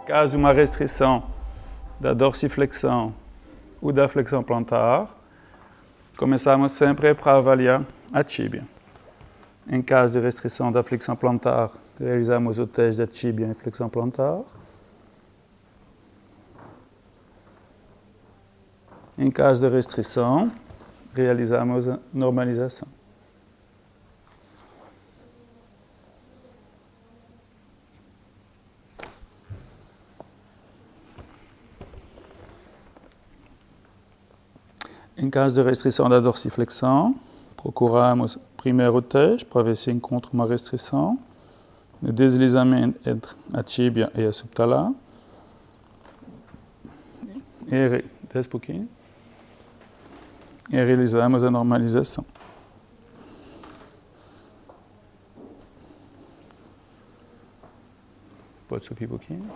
Caso uma restrição da dorsiflexão ou da flexão plantar, começamos sempre para avaliar a tíbia. Em caso de restrição da flexão plantar, realizamos o teste da tíbia em flexão plantar. Em caso de restrição, realizamos a normalização. Em caso de restrição da dorsiflexão, procuramos primeiro o teste para ver se encontra uma restrição, o deslizamento entre a tíbia e a subtalar. Desce um pouquinho. E realizamos a normalização. Pode subir um pouquinho.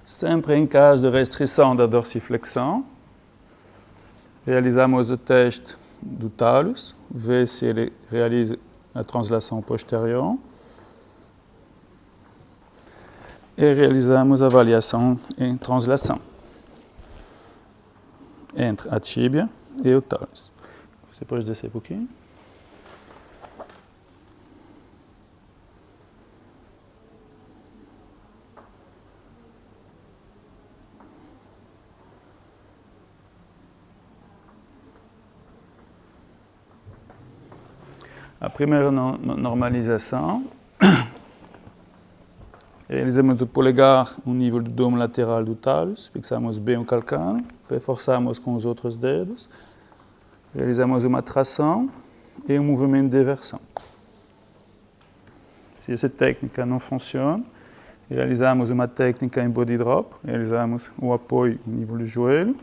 Sempre em caso de restrição da dorsiflexão, realizamos o teste do talus, ver se ele realiza a translação posterior e realizamos a avaliação em translação entre a tíbia e o talus. Você pode descer um pouquinho? A primeira normalização, realizamos o polegar no nível do dômo lateral do talus, fixamos bem o calcâneo, reforçamos com os outros dedos, realizamos uma tração e um movimento de eversão. Se essa técnica não funciona, realizamos uma técnica em body drop, realizamos o apoio no nível do joelho,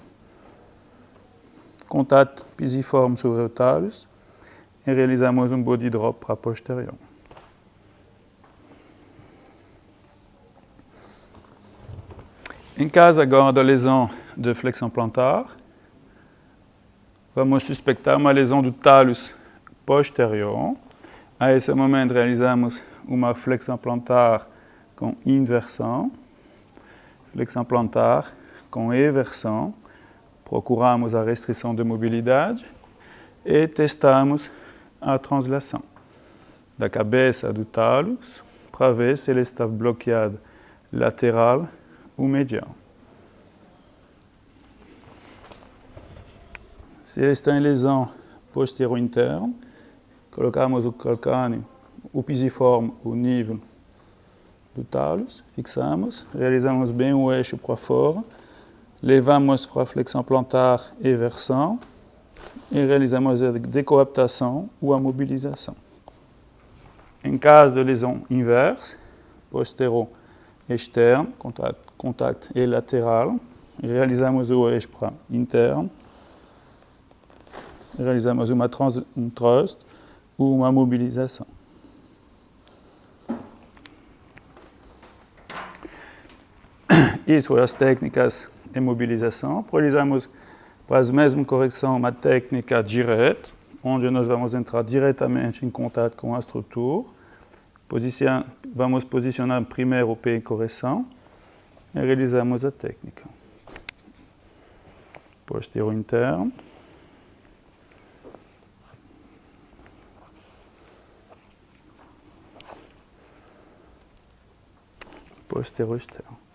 contato pisiforme sobre o talus, e realizamos um body drop para posterior. Em caso agora de lesão de flexão plantar, vamos suspeitar uma lesão do talus posterior. A esse momento realizamos uma flexão plantar com inversão, flexão plantar com eversão, procuramos a restrição de mobilidade e testamos a translação da cabeça do talus para ver se ele está bloqueado lateral ou medial. Se ele está em lesão posterior interna, colocamos o calcâneo, o pisiforme ao nível do talus, fixamos, realizamos bem o eixo para fora, levamos para a flexão plantar e versão, e realizamos a decoaptação ou a mobilização. Em caso de lesão inversa, posterior externo, contato e lateral, realizamos o eixo para interno, realizamos um thrust ou uma mobilização. Isso foi as técnicas de mobilização. Realizamos para a mesma correção uma técnica direta, onde nós vamos entrar diretamente em contato com a estrutura. Vamos posicionar primeiro o pé em correção e realizamos a técnica. Posterior interno. Posterior externo.